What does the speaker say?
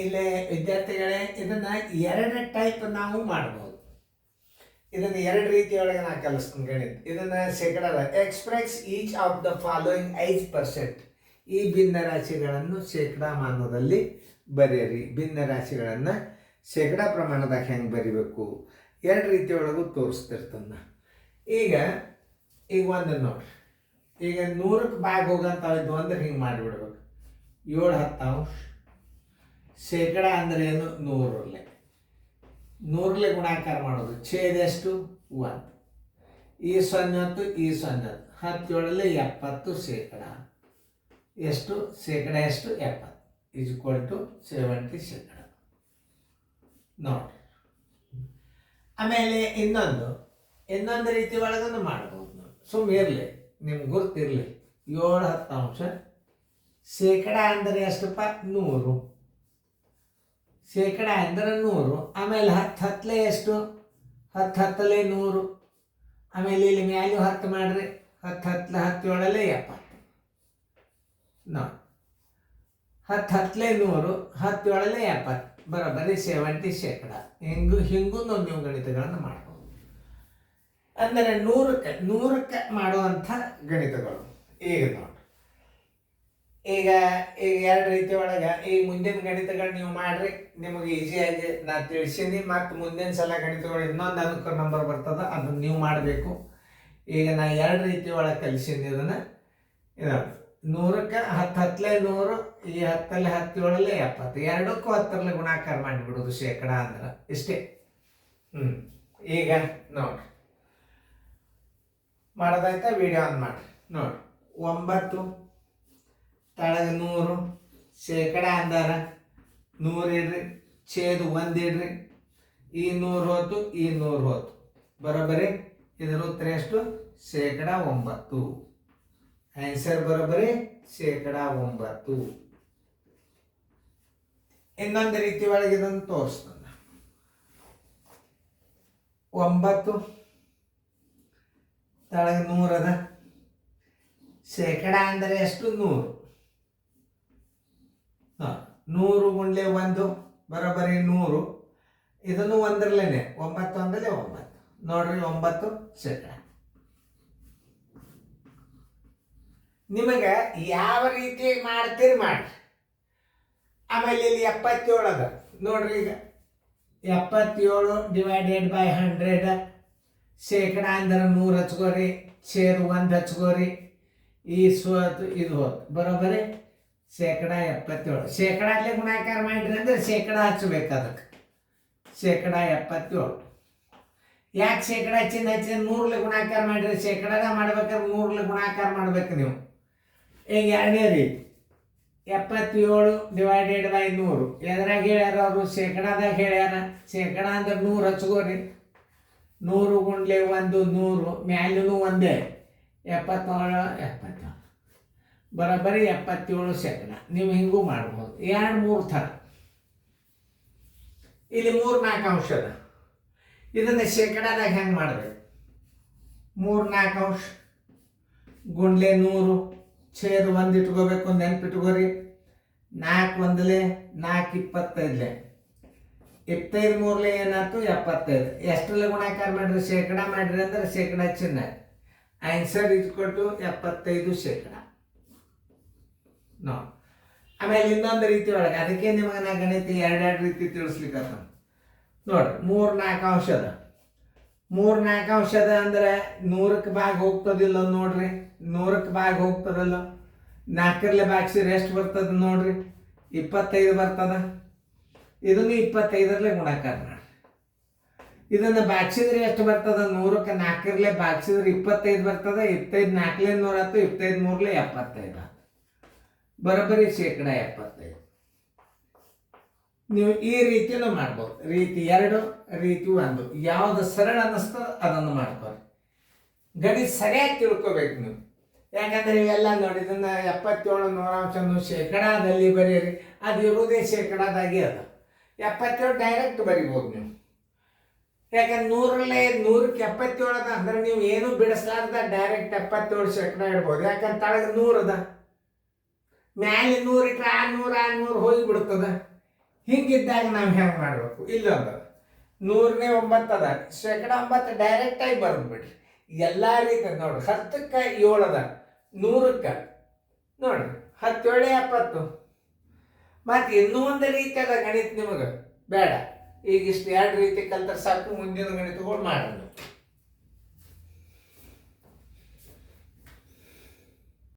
ಇಲ್ಲೇ ವಿದ್ಯಾರ್ಥಿಗಳೇ, ಇದನ್ನು ಎರಡು ಟೈಪ್ ನಾವು ಮಾಡ್ಬೋದು. ಇದನ್ನು ಎರಡು ರೀತಿಯೊಳಗೆ ನಾನು ಕಲಿಸ್ತೀನಿ ಗಣಿತ. ಇದನ್ನು ಶೇಕಡದ express each of the following 5%. ಈ ಭಿನ್ನ ರಾಶಿಗಳನ್ನು ಶೇಕಡಾಮಾನದಲ್ಲಿ ಬರೆಯಿರಿ. ಭಿನ್ನ ರಾಶಿಗಳನ್ನು ಶೇಕಡ ಪ್ರಮಾಣದಾಗ ಹೆಂಗೆ ಬರಿಬೇಕು ಎರಡು ರೀತಿಯೊಳಗೂ ತೋರಿಸ್ತಿರ್ತಾನೆ. ಈಗ ಒಂದು ನೋಡ್ರಿ, ಈಗ 100ಕ್ಕೆ ಭಾಗ ಹೋಗಂತಾವಿದ್ವು ಅಂದ್ರೆ ಹಿಂಗೆ ಮಾಡಿಬಿಡ್ಬೇಕು. 7/10 ಶೇಕಡ ಅಂದ್ರೆ ಏನು? 100ರಲ್ಲಿ 100ರಲ್ಲಿ ಗುಣಾಕಾರ ಮಾಡೋದು. ಛೇದ ಎಷ್ಟು? 1. ಈ 0 ಈ 0 17ರಲ್ಲಿ 70 ಶೇಕಡ. ಎಷ್ಟು ಶೇಕಡ? ಎಷ್ಟು? 70 = 70 ಶೇಕಡ. ನೋಡ್ರಿ, ಆಮೇಲೆ ಇನ್ನೊಂದು ರೀತಿ ಒಳಗೂ ಮಾಡ್ಬೋದು ನೋಡಿ. ಸುಮ್ಮನೆ ಇರಲಿ, ನಿಮ್ಗೆ ಗುರ್ತಿರಲಿ. 7/10 ಶೇಕಡ ಅಂದರೆ ಎಷ್ಟಪ್ಪ? 100. ಶೇಕಡ ಅಂದರೆ 100. ಆಮೇಲೆ 10 ಎಷ್ಟು? 10 100. ಆಮೇಲೆ ಇಲ್ಲಿ ಮ್ಯಾಲೂ 10 ಮಾಡ್ರಿ. 10 17 70. ನೋಡಿ, 10 100 17 70 ಬರೋಬ್ಬರಿ 70 ಶೇಕಡ. ಹಿಂಗೂ ನೀವು ಗಣಿತಗಳನ್ನು ಮಾಡ್ಬೋದು. ಅಂದರೆ 100ಕ್ಕೆ ಮಾಡುವಂಥ ಗಣಿತಗಳು. ಈಗ ನೋಡಿ, ಈಗ ಎರಡು ರೀತಿ ಒಳಗೆ ಈ ಮುಂದಿನ ಗಣಿತಗಳು ನೀವು ಮಾಡ್ರಿ, ನಿಮಗೆ ಈಸಿಯಾಗಿ ನಾನು ತಿಳಿಸೀನಿ. ಮತ್ತು ಮುಂದಿನ ಸಲ ಗಣಿತಗಳು ಇನ್ನೊಂದು ಅನುಕೂಲ ನಂಬರ್ ಬರ್ತದೆ, ಅದನ್ನು ನೀವು ಮಾಡಬೇಕು. ಈಗ ನಾನು ಎರಡು ರೀತಿ ಒಳಗೆ ಕಲಿಸೀನಿ. ಇದನ್ನು 100ಕ್ಕೆ 10 100, ಈ 10 17 70. ಎರಡಕ್ಕೂ 10ರಲ್ಲಿ ಗುಣಾಕಾರ ಮಾಡಿಬಿಡೋದು ಶೇಕಡ ಅಂದ್ರೆ ಇಷ್ಟೇ. ಈಗ ನೋಡ್ರಿ, ಮಾಡೋದಾಯ್ತಾ? ವಿಡಿಯೋ ಆನ್ ಮಾಡಿರಿ. ನೋಡ್ರಿ, 9 ತಳಗ 100 ಶೇಕಡ ಅಂದರೆ 100 ಇಡ್ರಿ. ಛೇದ 1 ಇಡ್ರಿ. ಈ 100 ಹೋತು, ಈ 100 ಹೋತು. ಬರೋಬ್ಬರಿ ಇದರ ಉತ್ತರ ಎಷ್ಟು? ಶೇಕಡ 9. ಆನ್ಸರ್ ಬರೋಬ್ಬರಿ ಶೇಕಡ 9. ಇನ್ನೊಂದು ರೀತಿ ಒಳಗೆ ಇದನ್ನು ತೋರಿಸ್ತಾನೆ. 9 ತಳಗ 100 ಅದ. ಶೇಕಡ ಅಂದರೆ ಎಷ್ಟು? 100. 100 × 1 ಬರೋಬ್ಬರಿ 100. ಇದನ್ನು 1ರಲ್ಲೇನೆ. 9 1 9. ನೋಡ್ರಿ, 9 ಶೇಕಡ. ನಿಮಗೆ ಯಾವ ರೀತಿ ಮಾಡ್ತೀರಿ ಮಾಡಿ. ಆಮೇಲೆ ಇಲ್ಲಿ 77 ಅದ ನೋಡ್ರಿ. ಈಗ 77 / 100 ಶೇಕಡ ಅಂದ್ರೆ 100 ಹಚ್ಕೋರಿ. ಛೇದ 1 ಹಚ್ಕೋರಿ. ಈ ಇದು ಹೋತು. ಬರೋಬ್ಬರಿ ಶೇಕಡ 77. ಶೇಕಡಲ್ಲೇ ಗುಣಾಕಾರ ಮಾಡಿರಿ ಅಂದ್ರೆ ಶೇಕಡ ಹಚ್ಚಬೇಕು. ಅದಕ್ಕೆ ಶೇಕಡ 77. ಯಾಕೆ ಶೇಕಡ ಹಚ್ಚಿಂದ 100ರಲ್ಲಿ ಗುಣಾಕಾರ ಮಾಡಿರಿ? ಶೇಕಡದ ಮಾಡ್ಬೇಕಾದ್ರೆ 100ರಲ್ಲಿ ಗುಣಾಕಾರ ಮಾಡ್ಬೇಕು ನೀವು. ಈಗ ಎರಡನೇ ರೀತಿ 77 / 100 ಎದ್ರಾಗ ಹೇಳ್ಯಾರ ಅವರು? ಶೇಕಡದಾಗ ಹೇಳ್ಯಾರ. ಶೇಕಡ ಅಂದ್ರೆ 100 ಹಚ್ಕೋರಿ. 100 × 1 100. ಮ್ಯಾಲೂ ಒಂದೇ. 77 ಬರೋಬ್ಬರಿ 77 ಶೇಕಡ. ನೀವು ಹಿಂಗೂ ಮಾಡ್ಬೋದು. 2 3 ಥರ. ಇಲ್ಲಿ 3 4 ಅಂಶ ಅದ. ಇದನ್ನು ಶೇಕಡದಾಗ ಹೆಂಗೆ ಮಾಡಬೇಕು? 3 4 ಅಂಶ ಗುಂಡ್ಲೆ 100 ಛೇದ 1 ಇಟ್ಕೋಬೇಕು. ನೆನಪಿಟ್ಕೋರಿ. 4 1 4 25. 25 3 ಏನಾಯ್ತು? 75. ಎಷ್ಟರಲ್ಲಿ ಗುಣಾಕಾರ ಮಾಡಿರಿ? ಶೇಕಡ ಮಾಡಿರಿ ಅಂದ್ರೆ ಶೇಕಡ ಚಿನ್ನ. ಆನ್ಸರ್ = 75 ಶೇಕಡ. ನೋ. ಆಮೇಲೆ ಇನ್ನೊಂದು ರೀತಿ ಒಳಗೆ, ಅದಕ್ಕೆ ನಿಮಗೆ ನಾ ಗಣಿತ ಎರಡು ರೀತಿ ತಿಳಿಸ್ಲಿಕ್ಕೆ ನೋಡ್ರಿ. 3 4 ಅಂಶ ಅದ. 3 4 ಅಂಶ ಅದ ಅಂದ್ರೆ 100ಕ್ಕೆ ಭಾಗ ಹೋಗ್ತದಿಲ್ಲ ನೋಡ್ರಿ. 100ಕ್ಕೆ ಭಾಗ ಹೋಗ್ತದಲ್ಲ. 4ರಲ್ಲಿ ಭಾಗಿಸಿದ್ರೆ ಎಷ್ಟು ಬರ್ತದೆ ನೋಡ್ರಿ? 25 ಬರ್ತದ. ಇದನ್ನು 25ರಲ್ಲಿ ಗುಣಾಕಾರ ಮಾಡಿ. ಇದನ್ನು ಭಾಗಿಸಿದ್ರೆ ಎಷ್ಟು ಬರ್ತದ? 100ಕ್ಕೆ 4ರಲ್ಲಿ ಭಾಗಿಸಿದ್ರೆ 25 ಬರ್ತದ. 25 4ರಲ್ಲಿ 100 ಆಯ್ತು. 25 3ರಲ್ಲಿ 75 ಆಯ್ತು. ಬರೋಬ್ಬರಿ ಶೇಕಡ 75. ನೀವು ಈ ರೀತಿಯೂ ಮಾಡ್ಬೋದು. ರೀತಿ 2, ರೀತಿ 1. ಯಾವುದು ಸರಳ ಅನ್ನಿಸ್ತೋ ಅದನ್ನು ಮಾಡ್ಕೊಳ್ಳಿ. ಗಣಿತ ಸರಿಯಾಗಿ ತಿಳ್ಕೊಬೇಕು ನೀವು. ಯಾಕಂದರೆ ಇವೆಲ್ಲ ನೋಡಿ, ಇದನ್ನು 77 100 ಶೇಕಡಾದಲ್ಲಿ ಬರೀರಿ. ಅದು ಇರುವುದೇ ಶೇಕಡಾದಾಗೆ ಅದ. 77 ಡೈರೆಕ್ಟ್ ಬರಿಬೋದು ನೀವು. ಯಾಕಂದ್ರೆ 100ಕ್ಕೆ 77 ಅದ ಅಂದ್ರೆ ನೀವು ಏನು ಬಿಡಿಸ್ಲಾರ್ದ ಡೈರೆಕ್ಟ್ 77 ಶೇಕಡ ಇಡ್ಬೋದು. ಯಾಕಂದ್ರೆ ತಳಗ 100 ಅದ. ಮ್ಯಾಲೆ 100 ಇಟ್ರೆ ಆ 100 ಹೋಗಿಬಿಡ್ತದ. ಹಿಂಗಿದ್ದಾಗ ನಾವು ಹೆಂಗೆ ಮಾಡಬೇಕು? ಇಲ್ಲೊಂದು 100ನೇ 9 ಅದ, ಶೇಕಡ 9 ಡೈರೆಕ್ಟಾಗಿ ಬರೆದು ಬಿಡ್ರಿ. ಎಲ್ಲ ರೀತಿ ನೋಡ್ರಿ, 10ಕ್ಕೆ 7 ಅದ, 100ಕ್ಕೆ ನೋಡ್ರಿ 10 7 70. ಮತ್ತು ಇನ್ನೂ ಒಂದು ರೀತಿ ಅದ ಗಣಿತ, ನಿಮಗೆ ಬೇಡ ಈಗ ಇಷ್ಟು 2 ರೀತಿ ಕಲ್ತ್ರೆ ಸಾಕು, ಮುಂದಿನ ಗಣಿತಗಳು ಮಾಡೋಣ.